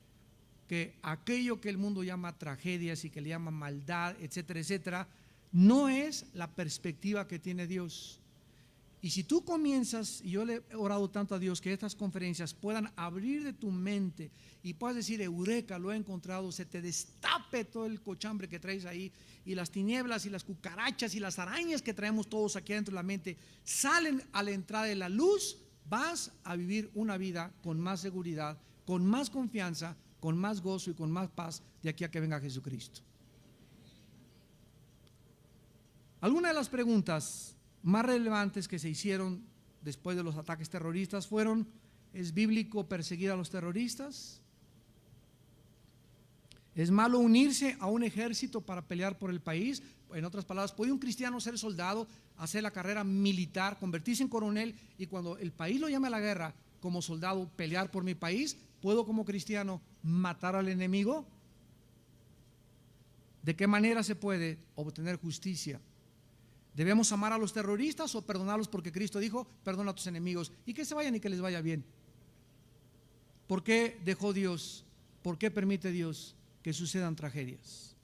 que aquello que el mundo llama tragedias y que le llama maldad, etcétera, etcétera, no es la perspectiva que tiene Dios. Y si tú comienzas, y yo le he orado tanto a Dios que estas conferencias puedan abrir de tu mente y puedas decir: eureka, lo he encontrado, se te destape todo el cochambre que traes ahí, y las tinieblas y las cucarachas y las arañas que traemos todos aquí adentro de la mente salen a la entrada de la luz, vas a vivir una vida con más seguridad, con más confianza, con más gozo y con más paz de aquí a que venga Jesucristo. Algunas de las preguntas más relevantes que se hicieron después de los ataques terroristas fueron: ¿es bíblico perseguir a los terroristas? ¿Es malo unirse a un ejército para pelear por el país? En otras palabras, ¿puede un cristiano ser soldado, hacer la carrera militar, convertirse en coronel y cuando el país lo llame a la guerra, como soldado, pelear por mi país? ¿Puedo como cristiano matar al enemigo? ¿De qué manera se puede obtener justicia? ¿Debemos amar a los terroristas o perdonarlos porque Cristo dijo: perdona a tus enemigos y que se vayan y que les vaya bien? ¿Por qué dejó Dios? ¿Por qué permite Dios que sucedan tragedias?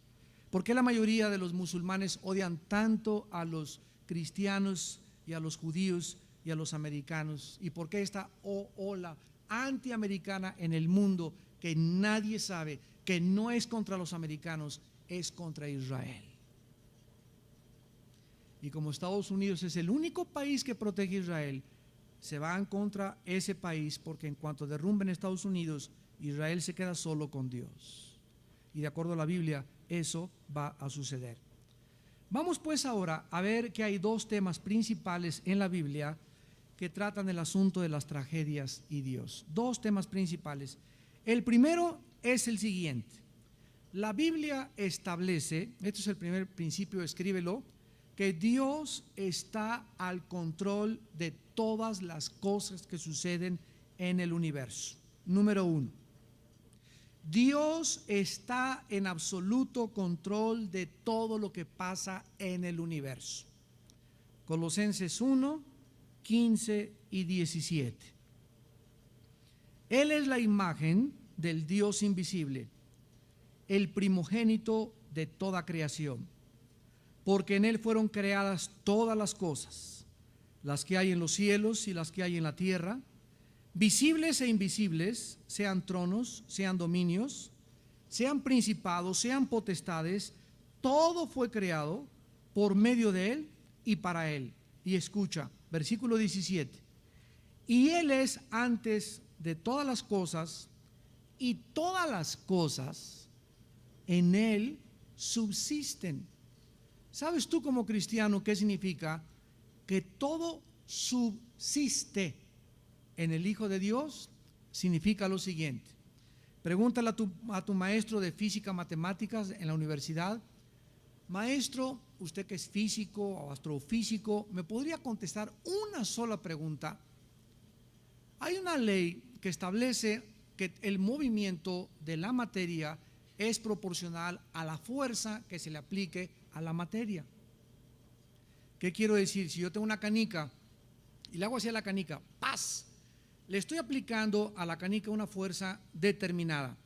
¿Por qué la mayoría de los musulmanes odian tanto a los cristianos y a los judíos y a los americanos? ¿Y por qué esta ola antiamericana en el mundo que nadie sabe que no es contra los americanos, es contra Israel? Y como Estados Unidos es el único país que protege a Israel, se van contra ese país, porque en cuanto derrumben Estados Unidos, Israel se queda solo con Dios. Y de acuerdo a la Biblia, eso va a suceder. Vamos pues ahora a ver que hay dos temas principales en la Biblia que tratan el asunto de las tragedias y Dios. Dos temas principales. El primero es el siguiente. La Biblia establece, este es el primer principio, escríbelo, que Dios está al control de todas las cosas que suceden en el universo. Número uno, Dios está en absoluto control de todo lo que pasa en el universo. Colosenses 1, 15 y 17. Él es la imagen del Dios invisible, el primogénito de toda creación, porque en Él fueron creadas todas las cosas, las que hay en los cielos y las que hay en la tierra, visibles e invisibles, sean tronos, sean dominios, sean principados, sean potestades, todo fue creado por medio de Él y para Él. Y escucha, versículo 17, y Él es antes de todas las cosas, y todas las cosas en Él subsisten. ¿Sabes tú como cristiano qué significa? Que todo subsiste en el Hijo de Dios. Significa lo siguiente. Pregúntale a tu maestro de física, matemáticas en la universidad: maestro, usted que es físico o astrofísico, ¿me podría contestar una sola pregunta? Hay una ley que establece que el movimiento de la materia es proporcional a la fuerza que se le aplique a la materia. ¿Qué quiero decir? Si yo tengo una canica y le hago así a la canica, ¡paz!, le estoy aplicando a la canica una fuerza determinada.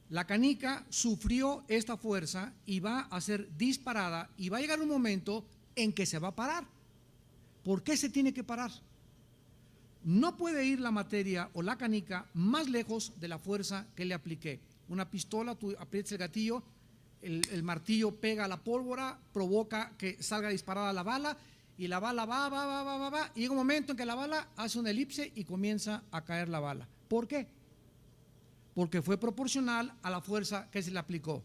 La canica sufrió esta fuerza y va a ser disparada, y va a llegar un momento en que se va a parar. ¿Por qué se tiene que parar? No puede ir la materia o la canica más lejos de la fuerza que le apliqué. Una pistola, tú aprietas el gatillo, el martillo pega a la pólvora, provoca que salga disparada la bala, y la bala va, y llega un momento en que la bala hace una elipse y comienza a caer la bala. ¿Por qué? Porque fue proporcional a la fuerza que se le aplicó.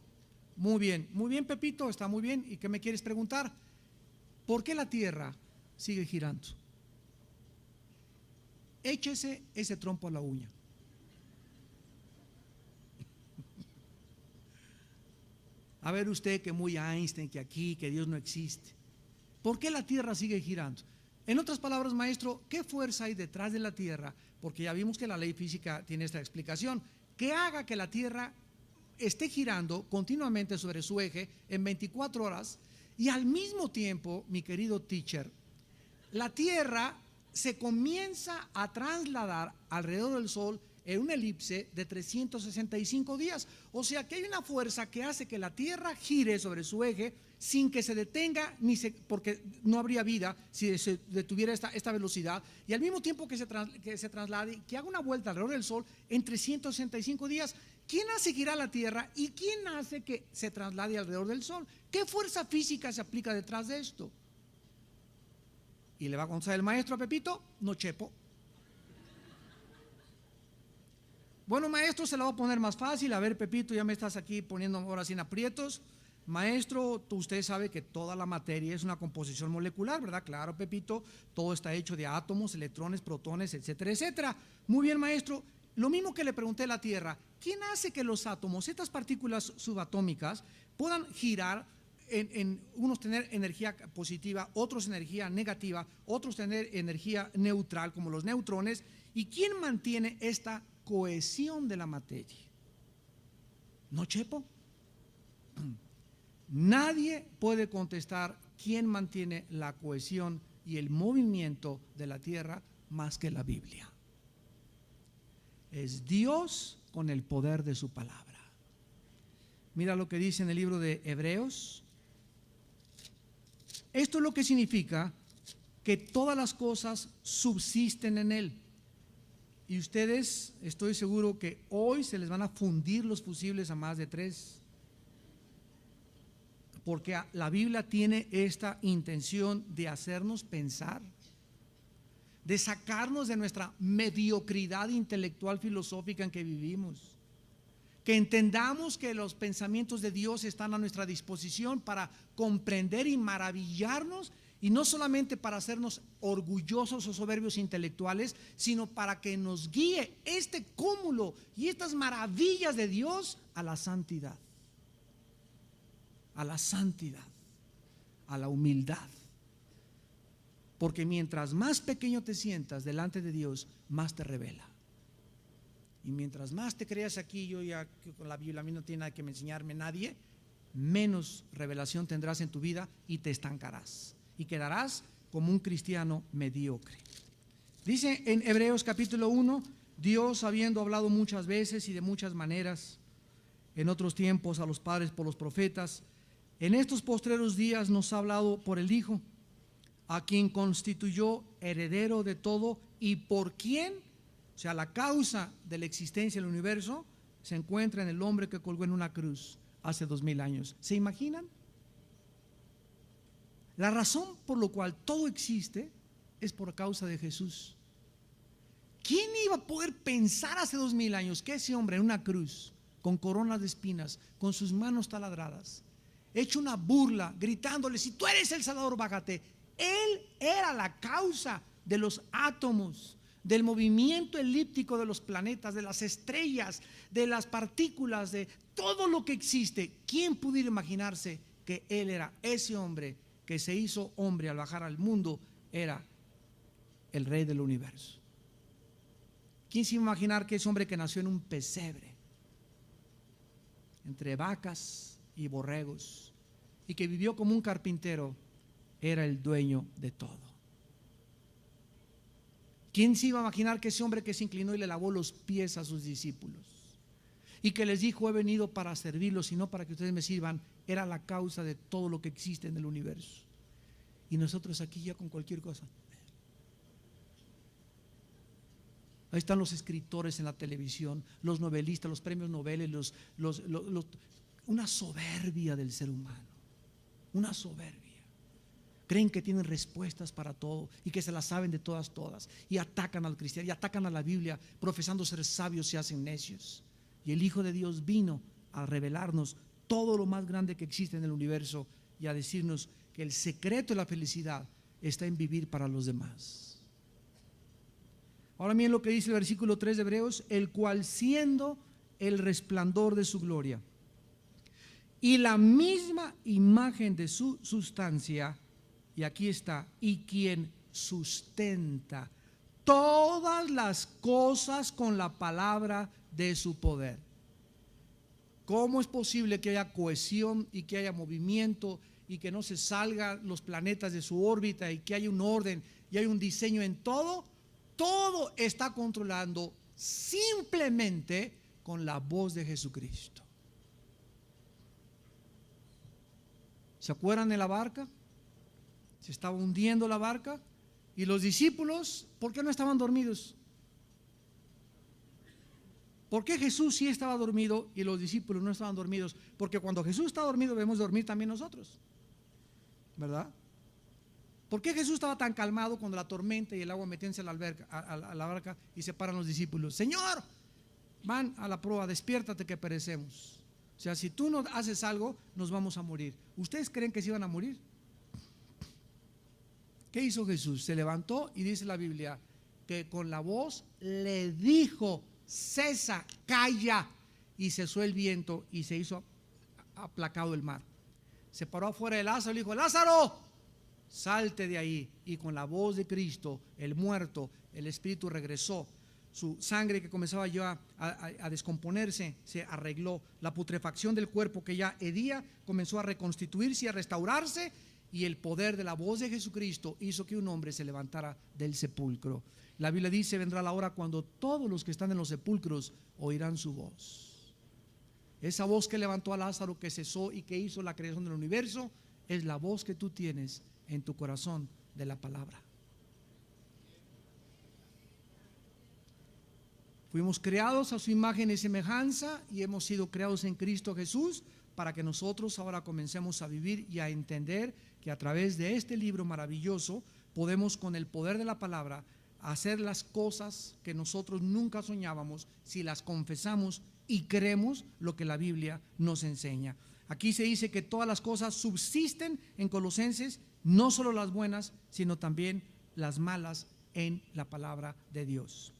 Muy bien, Pepito, está muy bien. ¿Y qué me quieres preguntar? ¿Por qué la Tierra sigue girando? Échese ese trompo a la uña. A ver usted, que muy Einstein, que aquí, que Dios no existe. ¿Por qué la Tierra sigue girando? En otras palabras, maestro, ¿qué fuerza hay detrás de la Tierra? Porque ya vimos que la ley física tiene esta explicación, que haga que la Tierra esté girando continuamente sobre su eje en 24 horas, y al mismo tiempo, mi querido teacher, la Tierra se comienza a trasladar alrededor del Sol en una elipse de 365 días. O sea que hay una fuerza que hace que la Tierra gire sobre su eje sin que se detenga, porque no habría vida si se detuviera esta velocidad, y al mismo tiempo que se traslade, que haga una vuelta alrededor del Sol en 365 días. ¿Quién hace girar la Tierra y quién hace que se traslade alrededor del Sol? ¿Qué fuerza física se aplica detrás de esto? Y le va a contestar el maestro a Pepito: no chepo. Bueno, maestro, se la va a poner más fácil. A ver, Pepito, ya me estás aquí poniendo ahora sin aprietos. Maestro, usted sabe que toda la materia es una composición molecular, ¿verdad? Claro, Pepito, todo está hecho de átomos, electrones, protones, etcétera, etcétera. Muy bien, maestro. Lo mismo que le pregunté a la Tierra: ¿quién hace que los átomos, estas partículas subatómicas, puedan girar en unos tener energía positiva, otros energía negativa, otros tener energía neutral como los neutrones? ¿Y quién mantiene esta cohesión de la materia? ¿No chepo? Nadie puede contestar quién mantiene la cohesión y el movimiento de la Tierra más que la Biblia. Es Dios con el poder de su palabra. Mira lo que dice en el libro de Hebreos. Esto es lo que significa que todas las cosas subsisten en Él. Y ustedes, estoy seguro que hoy se les van a fundir los fusibles a más de 3. Porque la Biblia tiene esta intención de hacernos pensar, de sacarnos de nuestra mediocridad intelectual filosófica en que vivimos, que entendamos que los pensamientos de Dios están a nuestra disposición para comprender y maravillarnos Y no solamente para hacernos orgullosos o soberbios intelectuales, sino para que nos guíe este cúmulo y estas maravillas de Dios a la santidad. A la santidad, a la humildad. Porque mientras más pequeño te sientas delante de Dios, más te revela. Y mientras más te creas aquí, yo ya con la Biblia, a mí no tiene nada que enseñarme nadie, menos revelación tendrás en tu vida y te estancarás. Y quedarás como un cristiano mediocre. Dice en Hebreos capítulo 1, Dios, habiendo hablado muchas veces y de muchas maneras en otros tiempos a los padres por los profetas, en estos postreros días nos ha hablado por el Hijo, a quien constituyó heredero de todo y por quien, o sea, la causa de la existencia del universo se encuentra en el hombre que colgó en una cruz hace 2000 años. ¿Se imaginan? La razón por la cual todo existe es por causa de Jesús. ¿Quién iba a poder pensar hace 2000 años que ese hombre en una cruz, con coronas de espinas, con sus manos taladradas, hecho una burla, gritándole: si tú eres el Salvador, bájate? Él era la causa de los átomos, del movimiento elíptico de los planetas, de las estrellas, de las partículas, de todo lo que existe. ¿Quién pudiera imaginarse que Él era ese hombre que se hizo hombre al bajar al mundo? Era el Rey del universo. ¿Quién se iba a imaginar que ese hombre que nació en un pesebre, entre vacas y borregos, y que vivió como un carpintero, era el dueño de todo? ¿Quién se iba a imaginar que ese hombre que se inclinó y le lavó los pies a sus discípulos y que les dijo: he venido para servirlos y no para que ustedes me sirvan, era la causa de todo lo que existe en el universo? Y nosotros aquí ya con cualquier cosa. Ahí están los escritores en la televisión, los novelistas, los premios Nobel, una soberbia del ser humano, una soberbia. Creen que tienen respuestas para todo y que se las saben de todas y atacan al cristiano y atacan a la Biblia, profesando ser sabios, se hacen necios. Y el Hijo de Dios vino a revelarnos todo lo más grande que existe en el universo y a decirnos que el secreto de la felicidad está en vivir para los demás. Ahora miren lo que dice el versículo 3 de Hebreos: el cual, siendo el resplandor de su gloria y la misma imagen de su sustancia, y aquí está, y quien sustenta todas las cosas con la palabra de su poder. ¿Cómo es posible que haya cohesión y que haya movimiento y que no se salgan los planetas de su órbita y que haya un orden y hay un diseño en todo? Todo está controlando simplemente con la voz de Jesucristo. ¿Se acuerdan de la barca? Se estaba hundiendo la barca y los discípulos, ¿por qué no estaban dormidos? ¿Por qué Jesús sí estaba dormido y los discípulos no estaban dormidos? Porque cuando Jesús está dormido debemos dormir también nosotros, ¿verdad? ¿Por qué Jesús estaba tan calmado cuando la tormenta y el agua metíanse a la barca y se paran los discípulos? Señor, van a la proa, despiértate que perecemos. O sea, si tú no haces algo, nos vamos a morir. ¿Ustedes creen que se iban a morir? ¿Qué hizo Jesús? Se levantó y dice la Biblia que con la voz le dijo: cesa, calla, y cesó el viento y se hizo aplacado el mar. Se paró afuera de Lázaro y le dijo: Lázaro, salte de ahí. Y con la voz de Cristo, el muerto, el espíritu regresó. Su sangre que comenzaba ya a descomponerse se arregló. La putrefacción del cuerpo que ya hedía comenzó a reconstituirse y a restaurarse. Y el poder de la voz de Jesucristo hizo que un hombre se levantara del sepulcro. La Biblia dice: vendrá la hora cuando todos los que están en los sepulcros oirán su voz. Esa voz que levantó a Lázaro, que cesó y que hizo la creación del universo, es la voz que tú tienes en tu corazón de la palabra. Fuimos creados a su imagen y semejanza y hemos sido creados en Cristo Jesús para que nosotros ahora comencemos a vivir y a entender que a través de este libro maravilloso podemos, con el poder de la palabra, hacer las cosas que nosotros nunca soñábamos si las confesamos y creemos lo que la Biblia nos enseña. Aquí se dice que todas las cosas subsisten en Colosenses no solo las buenas, sino también las malas en la palabra de Dios.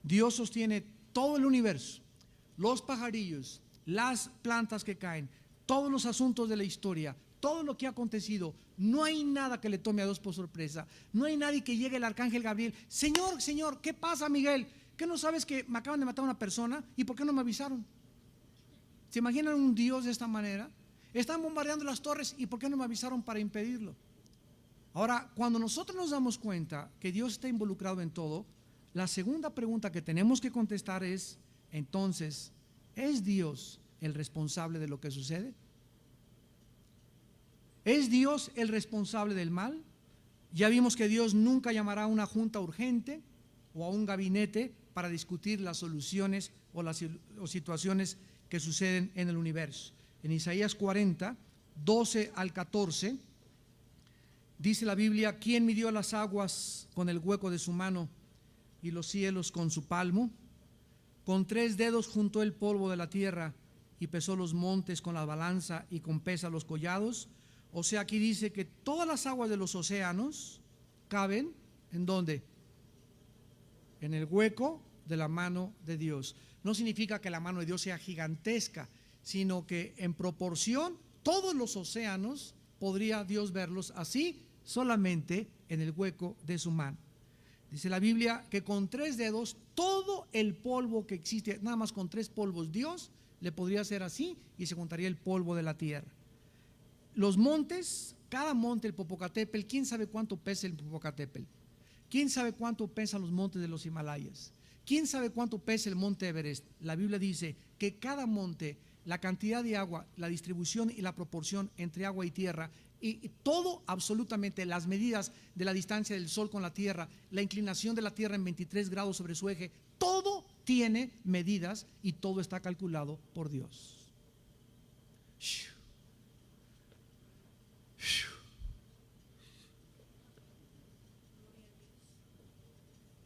Dios sostiene todo el universo, los pajarillos, las plantas que caen, todos los asuntos de la historia, todo lo que ha acontecido. No hay nada que le tome a Dios por sorpresa. No hay nadie que llegue el arcángel Gabriel: Señor, Señor, ¿qué pasa, Miguel? ¿Qué no sabes que me acaban de matar a una persona? ¿Y por qué no me avisaron? ¿Se imaginan un Dios de esta manera? Están bombardeando las torres, ¿y por qué no me avisaron para impedirlo? Ahora, cuando nosotros nos damos cuenta que Dios está involucrado en todo, la segunda pregunta que tenemos que contestar es: entonces, ¿es Dios el responsable de lo que sucede? ¿Es Dios el responsable del mal? Ya vimos que Dios nunca llamará a una junta urgente o a un gabinete para discutir las soluciones o situaciones que suceden en el universo. En Isaías 40, 12 al 14, dice la Biblia: ¿Quién midió las aguas con el hueco de su mano y los cielos con su palmo? Con 3 dedos juntó el polvo de la tierra y pesó los montes con la balanza y con pesa los collados. O sea, aquí dice que todas las aguas de los océanos caben, ¿en dónde? En el hueco de la mano de Dios. No significa que la mano de Dios sea gigantesca, sino que en proporción todos los océanos podría Dios verlos así, solamente en el hueco de su mano. Dice la Biblia que con 3 dedos todo el polvo que existe, nada más con 3 polvos, Dios le podría hacer así y se juntaría el polvo de la tierra. Los montes, cada monte, el Popocatépetl, ¿quién sabe cuánto pesa el Popocatépetl? ¿Quién sabe cuánto pesan los montes de los Himalayas? ¿Quién sabe cuánto pesa el monte Everest? La Biblia dice que cada monte, la cantidad de agua, la distribución y la proporción entre agua y tierra, y todo, absolutamente, las medidas de la distancia del sol con la tierra, la inclinación de la tierra en 23 grados sobre su eje, todo tiene medidas y todo está calculado por Dios.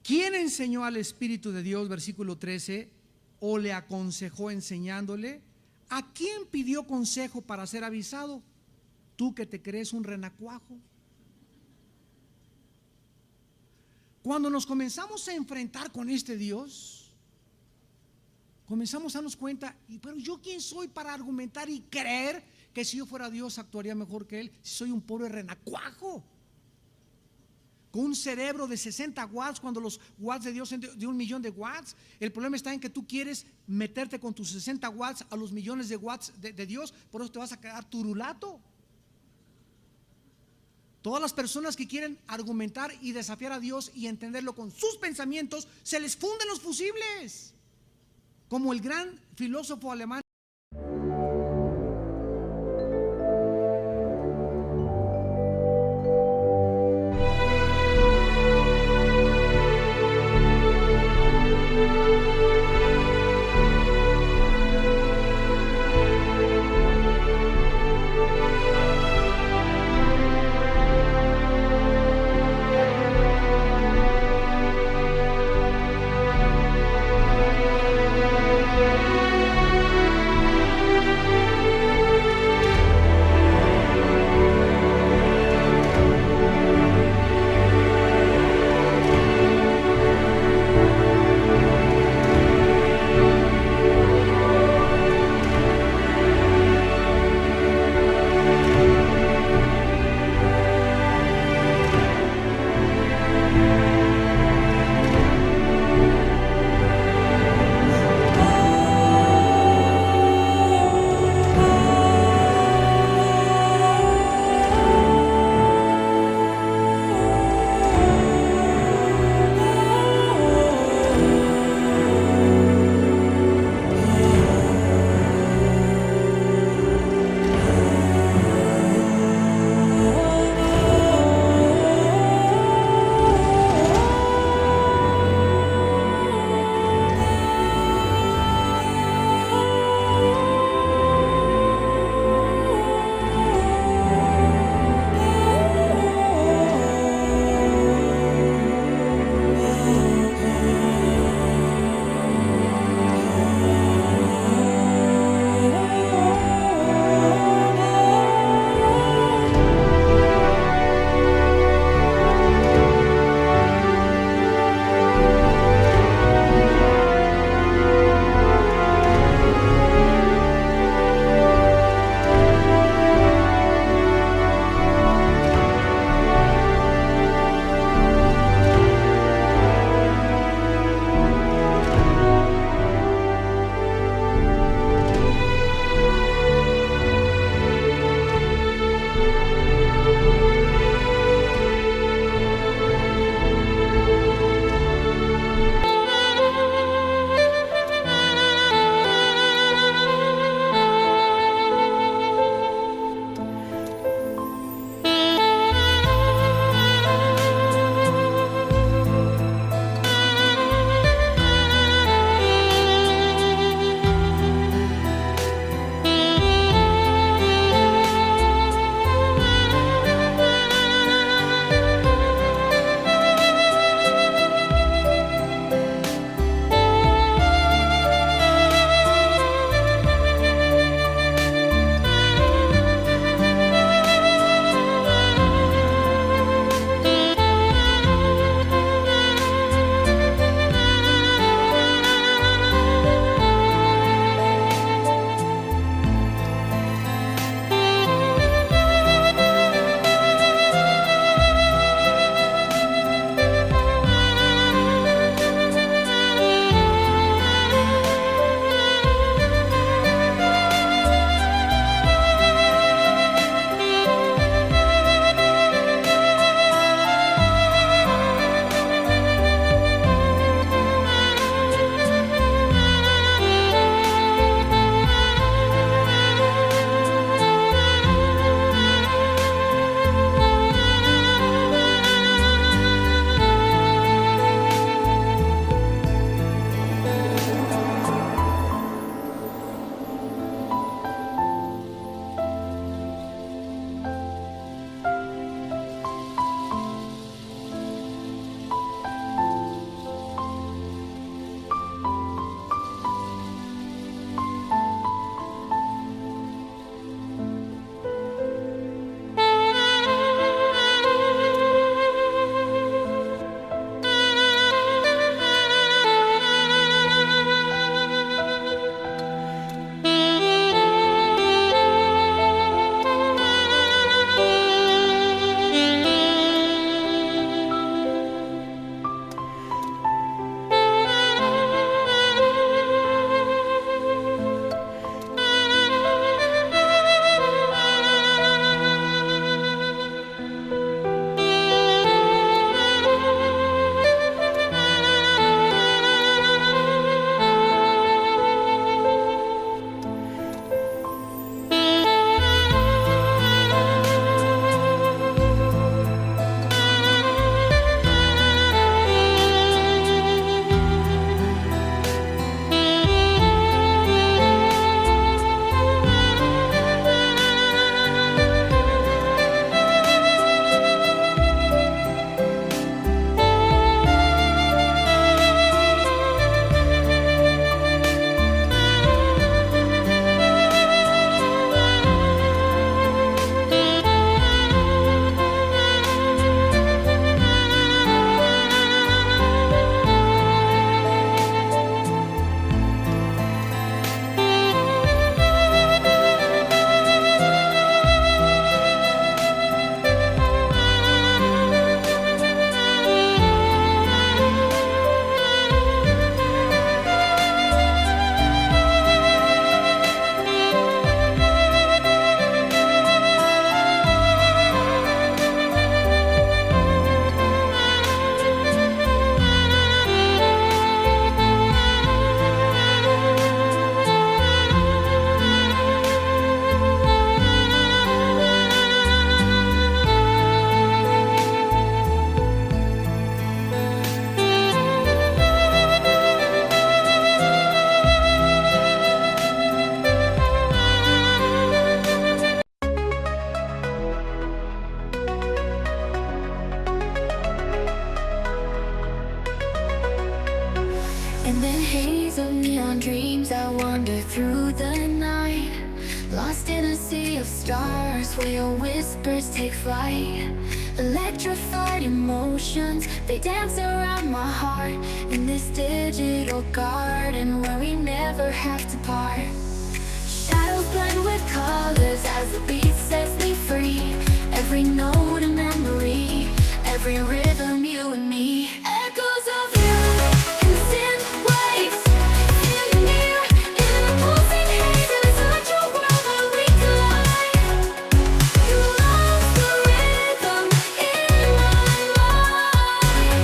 ¿Quién enseñó al Espíritu de Dios, versículo 13, o le aconsejó enseñándole? ¿A quién pidió consejo para ser avisado? Tú que te crees un renacuajo. Cuando nos comenzamos a enfrentar con este Dios, comenzamos a darnos cuenta: pero yo quién soy para argumentar y creer que si yo fuera Dios actuaría mejor que Él, si soy un pobre renacuajo con un cerebro de 60 watts, cuando los watts de Dios son de 1.000.000 de watts. El problema está en que tú quieres meterte con tus 60 watts a los millones de watts de Dios, por eso te vas a quedar turulato. Todas las personas que quieren argumentar y desafiar a Dios y entenderlo con sus pensamientos, se les funden los fusibles, como el gran filósofo alemán golden haze of neon dreams, I wander through the night, lost in a sea of stars where your whispers take flight. Electrified emotions, they dance around my heart, in this digital garden where we never have to part. Shadows blend with colors as the beat sets me free. Every note a memory, every rhythm you and me. Echoes of you in synth waves, feel you near in the pulsing haze. It's such a world where we collide. You lost the rhythm in my mind,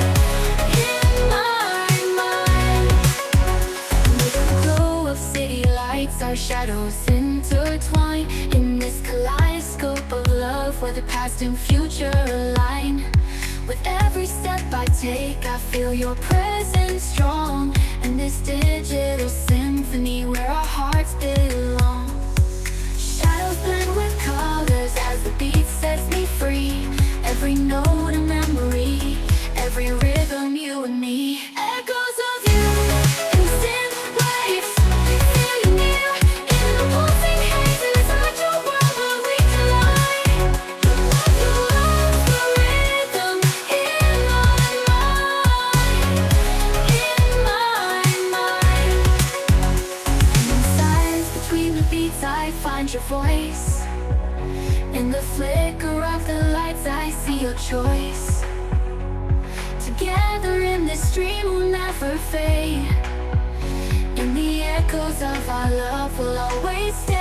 in my mind. With the glow of city lights, our shadows intertwine in this kaleidoscope of love where the past and future align. With every step I take, I feel your presence strong, and this digital symphony where our hearts belong. Shadows blend with colors as the beat sets me free. Every note a memory, every rhythm you and me. Echoes of you in synth waves, feel you near in the pulsing haze. It's such a world where we collide. You lost the rhythm in my mind, in my mind. And in silence between the beats, I find your voice. In the flicker of the lights, I see your choice. Together in this dream we'll never fade. In the echoes of our love will always stay.